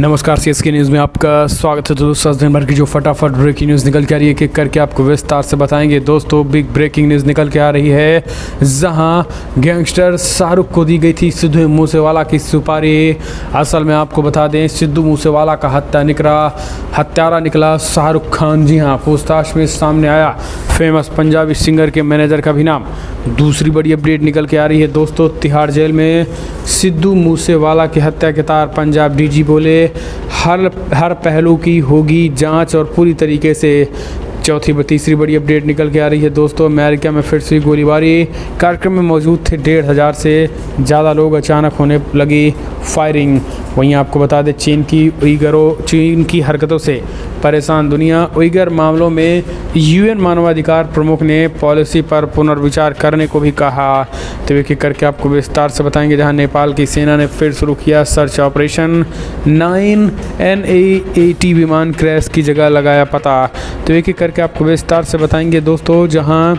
नमस्कार, CSK news में आपका स्वागत है। दोस्तों, दिन भर की जो फटाफट ब्रेकिंग न्यूज़ निकल के आ रही है, एक करके आपको विस्तार से बताएंगे। दोस्तों, बिग ब्रेकिंग न्यूज़ निकल के आ रही है, जहां गैंगस्टर शाहरुख को दी गई थी सिद्धू मूसेवाला की सुपारी। असल में आपको बता दें, सिद्धू मूसेवाला का हत्यारा निकला शाहरुख खान। जी हाँ, पूछताछ में सामने आया फेमस पंजाबी सिंगर के मैनेजर का भी नाम। दूसरी बड़ी अपडेट निकल के आ रही है दोस्तों, तिहाड़ जेल में सिद्धू मूसेवाला की हत्या के तार। पंजाब डीजी बोले, हर पहलू की होगी जांच और पूरी तरीके से। तीसरी बड़ी अपडेट निकल के आ रही है दोस्तों, अमेरिका में फिर से गोलीबारी। कार्यक्रम में मौजूद थे 1,500 से ज़्यादा लोग, अचानक होने लगी फायरिंग। वहीं आपको बता दें, चीन की हरकतों से परेशान दुनिया। उइगर मामलों में यूएन मानवाधिकार प्रमुख ने पॉलिसी पर पुनर्विचार करने को भी कहा। तो एक एक करके आपको विस्तार से बताएंगे। जहां नेपाल की सेना ने फिर शुरू किया सर्च ऑपरेशन, 9 NAAT विमान क्रैश की जगह लगाया पता। तो एक एक करके आपको विस्तार से बताएंगे दोस्तों। जहां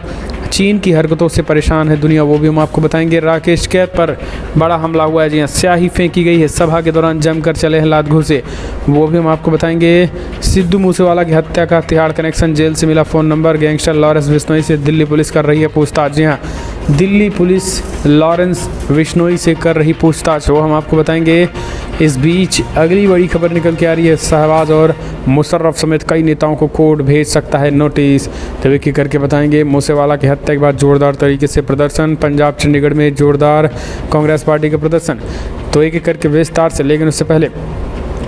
चीन की हरकतों से परेशान है दुनिया, वो भी हम आपको बताएंगे। राकेश कैद पर बड़ा हमला हुआ है। जी हाँ, स्याही फेंकी गई है। सभा के दौरान जमकर चले हैं लात घूंसे, वो भी हम आपको बताएंगे। सिद्धू मूसेवाला की हत्या का तिहाड़ कनेक्शन, जेल से मिला phone number. Gangster Lawrence Bishnoi से दिल्ली पुलिस कर रही है पूछताछ। जी हाँ, दिल्ली पुलिस लॉरेंस बिश्नोई से कर रही पूछताछ, वो हम आपको बताएंगे। इस बीच अगली बड़ी खबर निकल के आ रही है, शहबाज और मुशर्रफ समेत कई नेताओं को कोर्ट भेज सकता है नोटिस। तो एक एक करके बताएंगे। मूसेवाला की हत्या के बाद जोरदार तरीके से प्रदर्शन, पंजाब चंडीगढ़ में जोरदार कांग्रेस पार्टी का प्रदर्शन। तो एक एक करके विस्तार से, लेकिन उससे पहले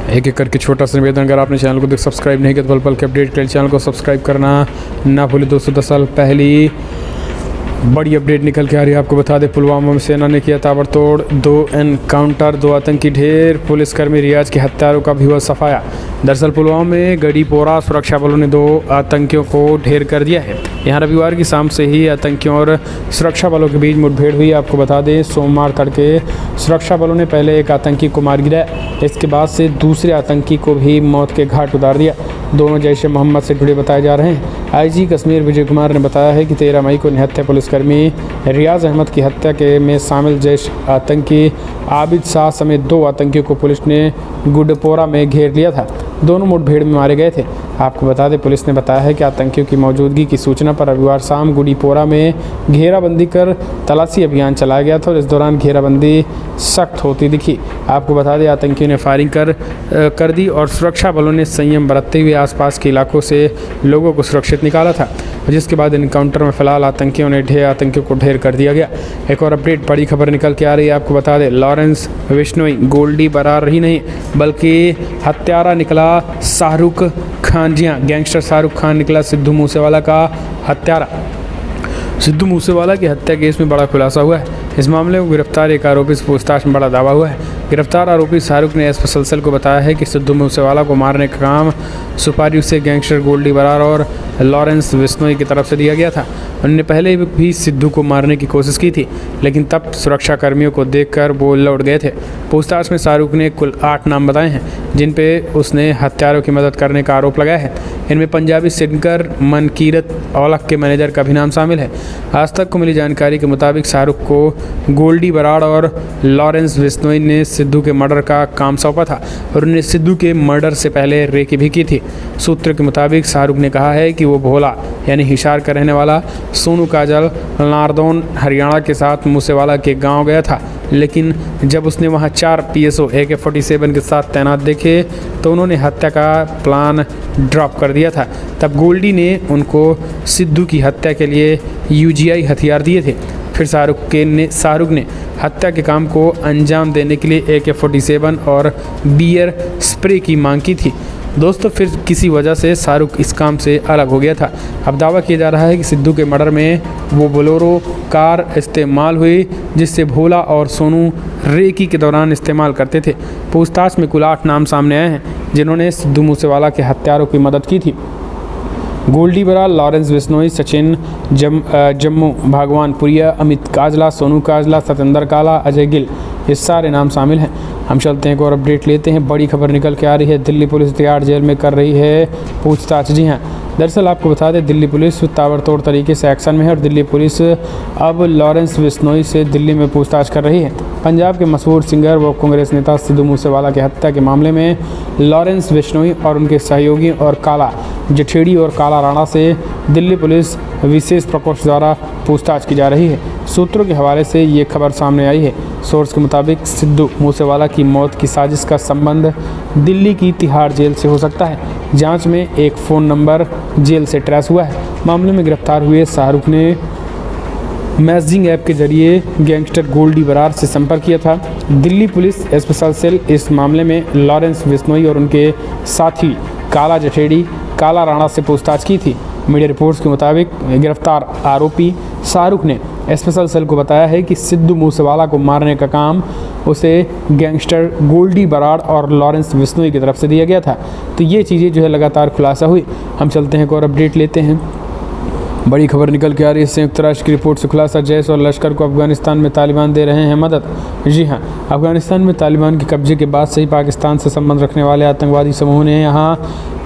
एक एक करके छोटा सा निवेदन, अगर आपने चैनल को सब्सक्राइब नहीं किया तो पल पल के अपडेट के लिए चैनल को सब्सक्राइब करना ना भूलें। दोस्तों, 10 साल पहली बड़ी अपडेट निकल के आ रही है, आपको बता दें। पुलवामा में सेना ने किया ताबड़तोड़ 2 एनकाउंटर, 2 आतंकी ढेर। पुलिसकर्मी रियाज के हत्यारों का भी हुआ सफाया। दरअसल पुलवामा में गढ़ीपोरा सुरक्षा बलों ने 2 आतंकियों को ढेर कर दिया है। यहाँ रविवार की शाम से ही आतंकियों और सुरक्षा बलों के बीच मुठभेड़ हुई। आपको बता दें, सोमवार तड़के सुरक्षा बलों ने पहले एक आतंकी को मार गिराया, इसके बाद से दूसरे आतंकी को भी मौत के घाट उतार दिया। दोनों जैश ए मोहम्मद से जुड़े बताए जा रहे हैं। आईजी कश्मीर विजय कुमार ने बताया है कि 13 मई को निहत्थे पुलिसकर्मी रियाज अहमद की हत्या में शामिल जैश आतंकी आबिद शाह समेत 2 आतंकियों को पुलिस ने गुडपोरा में घेर लिया था। दोनों मुठभेड़ में मारे गए थे। आपको बता दें, पुलिस ने बताया है कि आतंकियों की मौजूदगी की सूचना पर रविवार शाम गुडीपोरा में घेराबंदी कर तलाशी अभियान चलाया गया था और इस दौरान घेराबंदी सख्त होती दिखी। आपको बता दें, आतंकियों ने फायरिंग कर दी और सुरक्षा बलों ने संयम बरतते हुए आसपास के इलाकों से लोगों को सुरक्षित निकाला था, जिसके बाद एनकाउंटर में फिलहाल आतंकियों को ढेर कर दिया गया। एक और अपडेट, बड़ी खबर निकल के आ रही है, आपको बता दें। लॉरेंस बिश्नोई गोल्डी बरार ही नहीं बल्कि हत्यारा निकला शाहरुख खान। जी हाँ, गैंगस्टर शाहरुख खान निकला सिद्धू मूसेवाला का हत्यारा। सिद्धू मूसेवाला की हत्या केस में बड़ा खुलासा हुआ है। इस मामले में गिरफ्तार एक आरोपी से पूछताछ में बड़ा दावा हुआ है। गिरफ्तार आरोपी शाहरुख ने एसपी सलसल को बताया है कि सिद्धू मूसेवाला को मारने का काम सुपारी से गैंगस्टर गोल्डी बरार और लॉरेंस बिश्नोई की तरफ से दिया गया था। उन्होंने पहले भी सिद्धू को मारने की कोशिश की थी, लेकिन तब सुरक्षा कर्मियों को देखकर वो लौट गए थे। पूछताछ में शाहरुख ने कुल 8 नाम बताए हैं, जिन पे उसने हत्यारों की मदद करने का आरोप लगाया है। इनमें पंजाबी सिंगर मनकीरत औलख के मैनेजर का भी नाम शामिल है। आज तक को मिली जानकारी के मुताबिक शाहरुख को गोल्डी बराड़ और लॉरेंस बिश्नोई ने सिद्धू के मर्डर का काम सौंपा था और उन्हें सिद्धू के मर्डर से पहले रेकी भी की थी। सूत्र के मुताबिक शाहरुख ने कहा है कि वो भोला यानी हिसार का रहने वाला सोनू काजल नारदौन हरियाणा के साथ मूसेवाला के गांव गया था, लेकिन जब उसने वहां 4 PSO AK-47 के साथ तैनात देखे तो उन्होंने हत्या का प्लान ड्रॉप कर दिया था। तब गोल्डी ने उनको सिद्धू की हत्या के लिए UGI हथियार दिए थे। फिर शाहरुख ने हत्या के काम को अंजाम देने के लिए AK-47 और बियर स्प्रे की मांग की थी। दोस्तों, फिर किसी वजह से शाहरुख इस काम से अलग हो गया था। अब दावा किया जा रहा है कि सिद्धू के मर्डर में वो बोलेरो कार इस्तेमाल हुई, जिससे भोला और सोनू रेकी के दौरान इस्तेमाल करते थे। पूछताछ में कुल 8 नाम सामने आए हैं, जिन्होंने सिद्धू मूसेवाला के हत्यारों की मदद की थी। गोल्डी बराड़, लॉरेंस बिश्नोई, सचिन जम्मू, भगवान पुरिया, अमित काजला, सोनू काजला, सतेंद्र काला, अजय गिल, ये सारे नाम शामिल हैं। हम चलते हैं, एक और अपडेट लेते हैं। बड़ी खबर निकल के आ रही है, दिल्ली पुलिस तिहाड़ जेल में कर रही है पूछताछ। जी हाँ, दरअसल आपको बता दें, दिल्ली पुलिस ताबड़तोड़ तरीके से एक्शन में है और दिल्ली पुलिस अब लॉरेंस बिश्नोई से दिल्ली में पूछताछ कर रही है। पंजाब के मशहूर सिंगर व कांग्रेस नेता सिद्धू मूसेवाला की हत्या के मामले में लॉरेंस बिश्नोई और उनके सहयोगी और काला जठेड़ी और काला राणा से दिल्ली पुलिस विशेष प्रकोष्ठ द्वारा पूछताछ की जा रही है। सूत्रों के हवाले से ये खबर सामने आई है। सोर्स के मुताबिक सिद्धू मूसेवाला की मौत की साजिश का संबंध दिल्ली की तिहाड़ जेल से हो सकता है। जांच में एक फ़ोन नंबर जेल से ट्रेस हुआ है। मामले में गिरफ्तार हुए शाहरुख ने मैसेजिंग ऐप के जरिए गैंगस्टर गोल्डी बरार से संपर्क किया था। दिल्ली पुलिस स्पेशल सेल इस मामले में लॉरेंस बिश्नोई और उनके साथी काला जठेड़ी काला राणा से पूछताछ की थी। मीडिया रिपोर्ट्स के मुताबिक गिरफ्तार आरोपी शाहरुख ने स्पेशल सेल को बताया है कि सिद्धू मूसेवाला को मारने का काम उसे गैंगस्टर गोल्डी बरार और लॉरेंस बिश्नोई की तरफ से दिया गया था। तो ये चीज़ें जो है लगातार खुलासा हुई। हम चलते हैं एक और अपडेट लेते हैं। बड़ी खबर निकल के आ रही है संयुक्त राष्ट्र की रिपोर्ट से खुलासा, जैश और लश्कर को अफगानिस्तान में तालिबान दे रहे हैं मदद। जी हां, अफगानिस्तान में तालिबान के कब्जे के बाद से ही पाकिस्तान से संबंध रखने वाले आतंकवादी समूह ने यहां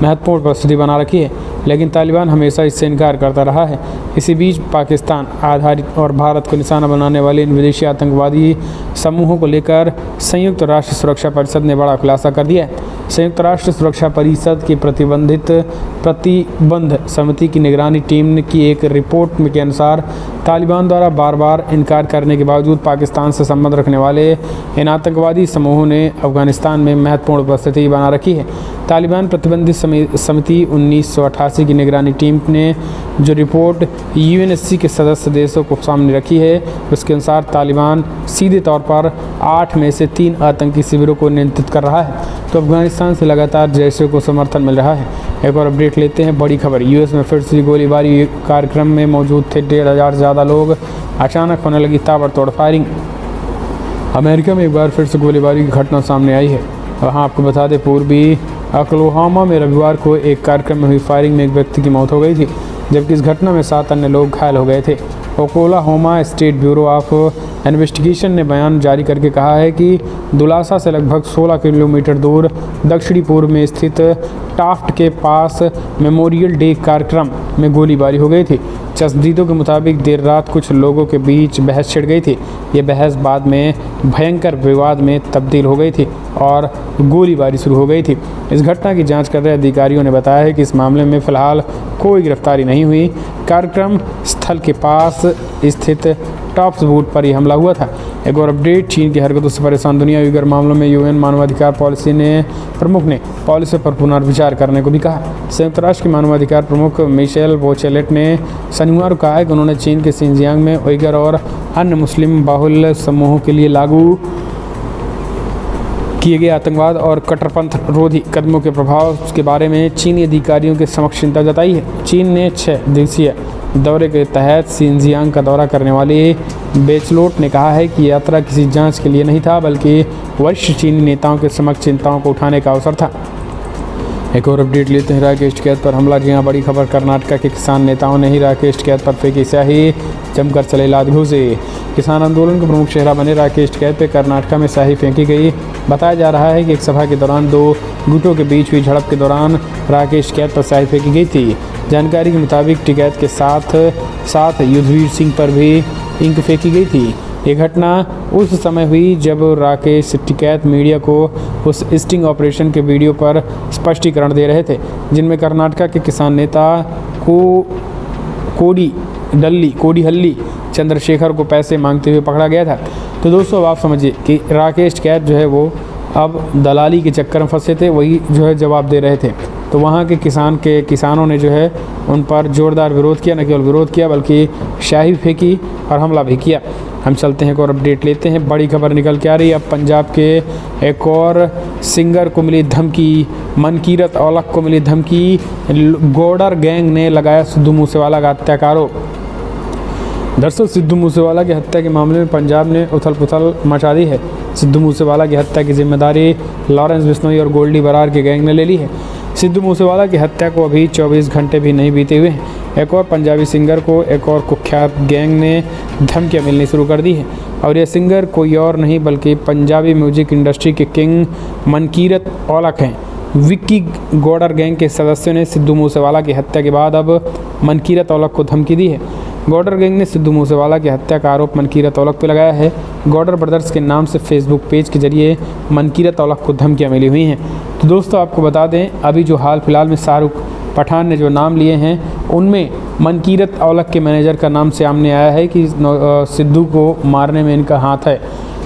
महत्वपूर्ण परिस्थिति बना रखी है, लेकिन तालिबान हमेशा इससे इनकार करता रहा है। इसी बीच पाकिस्तान आधारित और भारत को निशाना बनाने वाले इन विदेशी आतंकवादी समूहों को लेकर संयुक्त राष्ट्र सुरक्षा परिषद ने बड़ा खुलासा कर दिया है। संयुक्त राष्ट्र सुरक्षा परिषद की प्रतिबंध समिति की निगरानी टीम की एक रिपोर्ट के अनुसार तालिबान द्वारा बार बार इनकार करने के बावजूद पाकिस्तान से संबंध रखने वाले इन आतंकवादी समूहों ने अफगानिस्तान में महत्वपूर्ण उपस्थिति बना रखी है। तालिबान प्रतिबंधित समिति 1988 की निगरानी टीम ने जो रिपोर्ट यूएनएससी के सदस्य देशों को सामने रखी है, उसके अनुसार तालिबान सीधे तौर पर 8 में से 3 आतंकी शिविरों को नियंत्रित कर रहा है। तो अफगानिस्तान से लगातार जैश को समर्थन मिल रहा है। एक और अपडेट लेते हैं। बड़ी खबर, यूएस में फिर से गोलीबारी। कार्यक्रम में मौजूद थे 1,500 से ज़्यादा लोग, अचानक होने लगी ताबड़तोड़ फायरिंग। अमेरिका में एक बार फिर से गोलीबारी की घटना सामने आई है। वहाँ आपको बता दें, पूर्वी ओक्लाहोमा में रविवार को एक कार्यक्रम में हुई फायरिंग में एक व्यक्ति की मौत हो गई थी, जबकि इस घटना में 7 अन्य लोग घायल हो गए थे। Oklahoma state bureau of investigation ने बयान जारी करके कहा है कि दुलासा से लगभग 16 किलोमीटर दूर दक्षिणी पूर्व में स्थित टाफ्ट के पास मेमोरियल डे कार्यक्रम में गोलीबारी हो गई थी। चश्मदीदों के मुताबिक देर रात कुछ लोगों के बीच बहस छिड़ गई थी। ये बहस बाद में भयंकर विवाद में तब्दील हो गई थी और गोलीबारी शुरू हो गई थी। इस घटना की जांच कर रहे अधिकारियों ने बताया है कि इस मामले में फ़िलहाल कोई गिरफ्तारी नहीं हुई। कार्यक्रम स्थल के पास स्थित टॉप्स बूट पर ही हमला हुआ था। एक और अपडेट, चीन की हरकतों से परेशान दुनिया। उइगर मामलों में यूएन मानवाधिकार पॉलिसी ने प्रमुख ने पॉलिसी पर पुनर्विचार करने को भी कहा। संयुक्त राष्ट्र के मानवाधिकार प्रमुख मिशेल बोचेलेट ने शनिवार को कहा है कि उन्होंने चीन के सिंजियांग में उइगर और अन्य मुस्लिम बाहुल्य समूहों के लिए लागू किए गए आतंकवाद और कट्टरपंथ रोधी कदमों के प्रभाव के बारे में चीनी अधिकारियों के समक्ष चिंता जताई है। चीन ने 6 दिवसीय दौरे के तहत सिंजियांग का दौरा करने वाली बेचलोट ने कहा है कि यात्रा किसी जांच के लिए नहीं था, बल्कि वरिष्ठ चीनी नेताओं के समक्ष चिंताओं को उठाने का अवसर था। एक और अपडेट लेते हैं। राकेश टिकैत पर हमला। जी हाँ, बड़ी खबर, कर्नाटक के किसान नेताओं ने ही राकेश टिकैत पर फेंकी स्याही, जमकर चले लात-घूंसे। किसान आंदोलन के प्रमुख चेहरा बने राकेश टिकैत पे कर्नाटक में स्याही फेंकी गई। बताया जा रहा है कि एक सभा के दौरान 2 गुटों के बीच हुई झड़प के दौरान राकेश टिकैत पर स्याही फेंकी गई थी। जानकारी के मुताबिक टिकैत के साथ युद्धवीर सिंह पर भी इंक फेंकी गई थी। ये घटना उस समय हुई जब राकेश टिकैत मीडिया को उस स्टिंग ऑपरेशन के वीडियो पर स्पष्टीकरण दे रहे थे, जिनमें कर्नाटक के किसान नेता कोडिहल्ली चंद्रशेखर को पैसे मांगते हुए पकड़ा गया था। तो दोस्तों, अब आप समझिए कि राकेश टिकैत जो है वो अब दलाली के चक्कर में फंसे थे, वही जो है जवाब दे रहे थे। तो वहाँ के किसानों ने जो है उन पर जोरदार विरोध किया। न केवल विरोध किया बल्कि स्याही फेंकी और हमला भी किया। हम चलते हैं एक और अपडेट लेते हैं। बड़ी खबर निकल के आ रही है। अब पंजाब के एक और सिंगर को मिली धमकी, मनकीरत औलख को मिली धमकी। गोडर गैंग ने लगाया सिद्धू मूसेवाला का हत्या का आरोप। दरअसल सिद्धू मूसेवाला की हत्या के मामले में पंजाब ने उथल पुथल मचा दी है। सिद्धू मूसेवाला की हत्या की जिम्मेदारी लॉरेंस बिश्नोई और गोल्डी बरार के गैंग ने ले ली है। सिद्धू मूसेवाला की हत्या को अभी 24 घंटे भी नहीं बीते हुए हैं। एक और पंजाबी सिंगर को एक और कुख्यात गैंग ने धमकियां मिलनी शुरू कर दी है, और यह सिंगर कोई और नहीं बल्कि पंजाबी म्यूजिक इंडस्ट्री के किंग मनकीरत औलख हैं। विक्की गोडर गैंग के सदस्यों ने सिद्धू मूसेवाला की हत्या के बाद अब मनकीरत औलख को धमकी दी है। गौडर गैंग ने सिद्धू मूसेवाला की हत्या का आरोप मनकीरत औलख पर लगाया है। गौडर ब्रदर्स के नाम से फेसबुक पेज के जरिए मनकीरत औलख को धमकियां मिली हुई हैं। तो दोस्तों आपको बता दें, अभी जो हाल फिलहाल में शाहरुख पठान ने जो नाम लिए हैं उनमें मनकीरत औलख के मैनेजर का नाम सामने आया है कि सिद्धू को मारने में इनका हाथ है।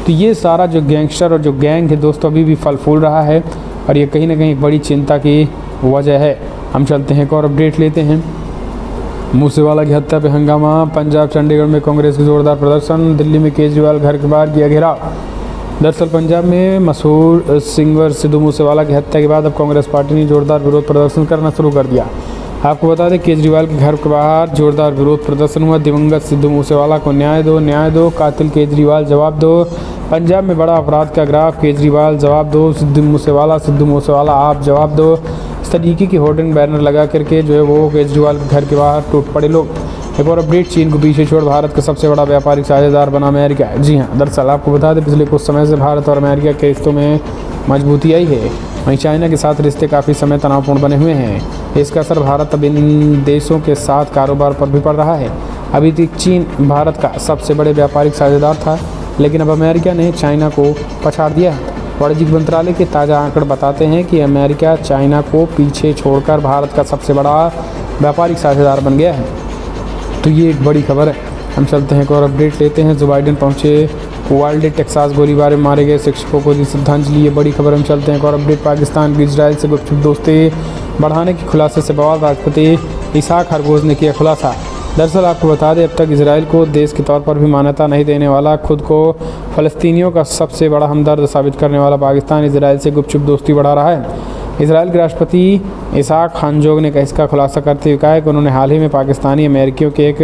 तो ये सारा जो गैंगस्टर और जो गैंग है दोस्तों अभी भी फल फूल रहा है और ये कहीं ना कहीं एक बड़ी चिंता की वजह है। हम चलते हैं एक और अपडेट लेते हैं। मूसेवाला की हत्या पे हंगामा, पंजाब चंडीगढ़ में कांग्रेस की जोरदार प्रदर्शन, दिल्ली में केजरीवाल घर के बाहर किया घेराव। दरअसल पंजाब में मशहूर सिंगर सिद्धू मूसेवाला की हत्या के बाद अब कांग्रेस पार्टी ने जोरदार विरोध प्रदर्शन करना शुरू कर दिया। आपको बता दें, केजरीवाल के घर के बाहर जोरदार विरोध प्रदर्शन हुआ। दिवंगत सिद्धू मूसेवाला को न्याय दो, कातिल केजरीवाल जवाब दो। पंजाब में बड़ा अपराध का ग्राफ, केजरीवाल जवाब दो, सिद्धू मूसेवाला आप जवाब दो। इस तरीके की होर्डिंग बैनर लगा करके जो है वो केजरीवाल के घर के बाहर टूट पड़े लोग। एक और अपडेट, चीन को पीछे छोड़ भारत का सबसे बड़ा व्यापारिक साझेदार बना अमेरिका। जी हाँ, दरअसल आपको बता दें पिछले कुछ समय से भारत और अमेरिका के रिश्तों में मजबूती आई है। वहीं चाइना के साथ रिश्ते काफ़ी समय तनावपूर्ण बने हुए हैं। इसका असर भारत अब इन देशों के साथ कारोबार पर भी पड़ रहा है। अभी तक चीन भारत का सबसे बड़े व्यापारिक साझेदार था, लेकिन अब अमेरिका ने चाइना को पछाड़ दिया है। वाणिज्य मंत्रालय के ताज़ा आंकड़े बताते हैं कि अमेरिका चाइना को पीछे छोड़कर भारत का सबसे बड़ा व्यापारिक साझेदार बन गया है। तो ये एक बड़ी खबर है। हम चलते हैं एक और अपडेट लेते हैं। जो बाइडेन पहुंचे वाल्डे टेक्सास, गोलीबार में मारे गए शिक्षकों को दी श्रद्धांजलि। ये बड़ी खबर। हम चलते हैं एक और अपडेट। पाकिस्तान की इजराइल से गुपचुप दोस्ती बढ़ाने के खुलासे से बवाल, राष्ट्रपति इसहाक हरगोज ने किया खुलासा। दरअसल आपको बता दें, अब तक इसराइल को देश के तौर पर भी मान्यता नहीं देने वाला, खुद को फ़लस्तीनियों का सबसे बड़ा हमदर्द साबित करने वाला पाकिस्तान इसराइल से गुपचुप दोस्ती बढ़ा रहा है। इसराइल के राष्ट्रपति इसहाक हरगोज ने इसका खुलासा करते हुए कहा है कि उन्होंने हाल ही में पाकिस्तानी अमेरिकियों के एक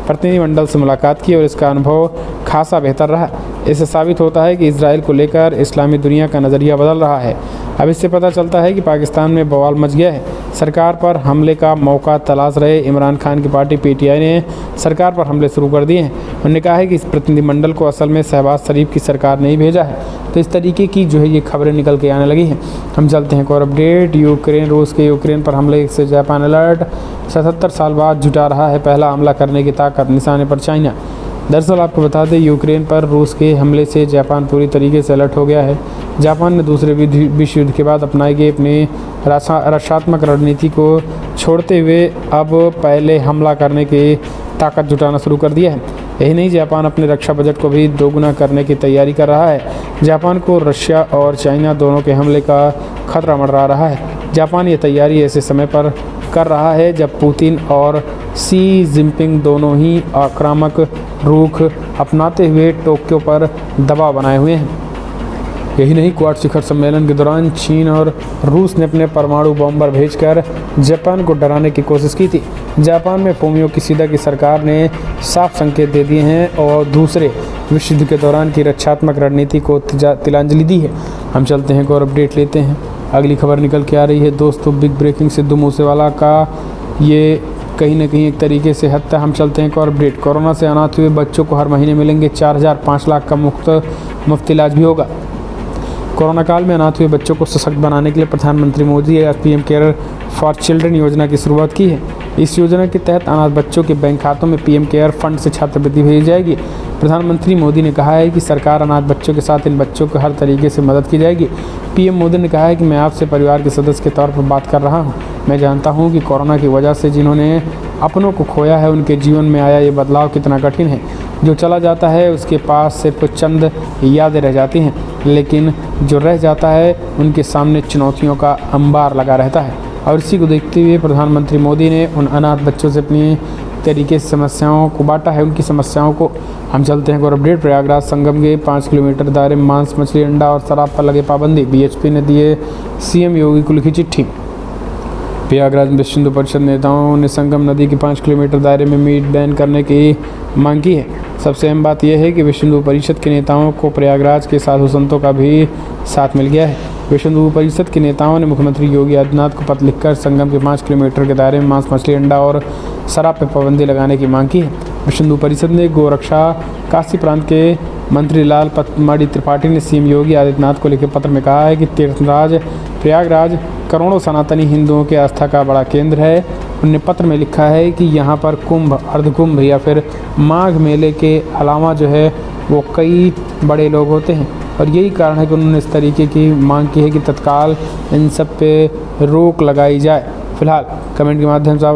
प्रतिनिधिमंडल से मुलाकात की और इसका अनुभव खासा बेहतर रहा। इससे साबित होता है कि इसराइल को लेकर इस्लामी दुनिया का नज़रिया बदल रहा है। अब इससे पता चलता है कि पाकिस्तान में बवाल मच गया है। सरकार पर हमले का मौका तलाश रहे इमरान खान की पार्टी पीटीआई ने सरकार पर हमले शुरू कर दिए हैं। उन्होंने कहा है कि इस प्रतिनिधिमंडल को असल में शहबाज शरीफ की सरकार ने ही भेजा है। तो इस तरीके की जो है ये खबरें निकल के आने लगी हैं। हम चलते हैं एक और अपडेट। रूस के यूक्रेन पर हमले से जापान अलर्ट, 77 साल बाद जुटा रहा है पहला हमला करने की ताकत, निशाने पर चाइना। दरअसल आपको बता दें, यूक्रेन पर रूस के हमले से जापान पूरी तरीके से अलर्ट हो गया है। जापान ने दूसरे विश्व युद्ध के बाद अपनाई गई अपनी रक्षात्मक रणनीति को छोड़ते हुए अब पहले हमला करने की ताकत जुटाना शुरू कर दिया है। यही नहीं, जापान अपने रक्षा बजट को भी दोगुना करने की तैयारी कर रहा है। जापान को रशिया और चाइना दोनों के हमले का खतरा मंडरा रहा है। जापान ये तैयारी ऐसे समय पर कर रहा है जब पुतिन और शी जिनपिंग दोनों ही आक्रामक रुख अपनाते हुए टोक्यो पर दबाव बनाए हुए हैं। यही नहीं, क्वाड शिखर सम्मेलन के दौरान चीन और रूस ने अपने परमाणु बॉम्बर भेजकर जापान को डराने की कोशिश की थी। जापान में फूमियो किशिदा की सरकार ने साफ संकेत दे दिए हैं और दूसरे विश्व युद्ध के दौरान की रक्षात्मक रणनीति को तिलांजलि दी है। हम चलते हैं और अपडेट लेते हैं। अगली खबर निकल के आ रही है दोस्तों, बिग ब्रेकिंग, सिद्धू मूसेवाला का ये कहीं ना कहीं एक तरीके से हत्या। हम चलते हैं एक और अपडेट। कोरोना से अनाथ हुए बच्चों को हर महीने मिलेंगे 4,000, 5 लाख का मुफ्त इलाज भी होगा। कोरोना काल में अनाथ हुए बच्चों को सशक्त बनाने के लिए प्रधानमंत्री मोदी ने पीएम केयर फॉर चिल्ड्रन योजना की शुरुआत की है। इस योजना के तहत अनाथ बच्चों के बैंक खातों में पीएम केयर फंड से छात्रवृत्ति भेजी जाएगी। प्रधानमंत्री मोदी ने कहा है कि सरकार अनाथ बच्चों के साथ इन बच्चों को हर तरीके से मदद की जाएगी। पीएम मोदी ने कहा है कि मैं आपसे परिवार के सदस्य के तौर पर बात कर रहा हूं। मैं जानता हूं कि कोरोना की वजह से जिन्होंने अपनों को खोया है उनके जीवन में आया ये बदलाव कितना कठिन है। जो चला जाता है उसके पास सिर्फ चंद यादें रह जाती हैं, लेकिन जो रह जाता है उनके सामने चुनौतियों का अंबार लगा रहता है। और इसी को देखते हुए प्रधानमंत्री मोदी ने उन अनाथ बच्चों से अपनी तरीके से समस्याओं को बांटा है, उनकी समस्याओं को। हम चलते हैं और अपडेट। प्रयागराज संगम के 5 किलोमीटर दायरे में मांस, मछली, अंडा और शराब पर लगे पाबंदी, बीएचपी ने दिए सीएम योगी को लिखी चिट्ठी। प्रयागराज में विश्व हिंदू परिषद नेताओं ने संगम नदी के 5 किलोमीटर दायरे में मीट बैन करने की मांग की है। सबसे अहम बात यह है कि विश्व हिंदू परिषद के नेताओं को प्रयागराज के साधु संतों का भी साथ मिल गया है। विश्व हिंदू परिषद के नेताओं ने मुख्यमंत्री योगी आदित्यनाथ को पत्र लिखकर संगम के 5 किलोमीटर के दायरे में मांस, मछली, अंडा और शराब पर पाबंदी लगाने की मांग की है। विश्व हिंदू परिषद ने गोरक्षा काशी प्रांत के मंत्री लाल पतमाड़ी त्रिपाठी ने सीएम योगी आदित्यनाथ को लिखे पत्र में कहा है कि तीर्थराज प्रयागराज करोड़ों सनातनी हिंदुओं के आस्था का बड़ा केंद्र है। उन्होंने पत्र में लिखा है कि यहाँ पर कुंभ, अर्धकुंभ या फिर माघ मेले के अलावा जो है वो कई बड़े लोग होते हैं और यही कारण है कि उन्होंने इस तरीके की मांग की है कि तत्काल इन सब पे रोक लगाई जाए। फिलहाल कमेंट के माध्यम से आप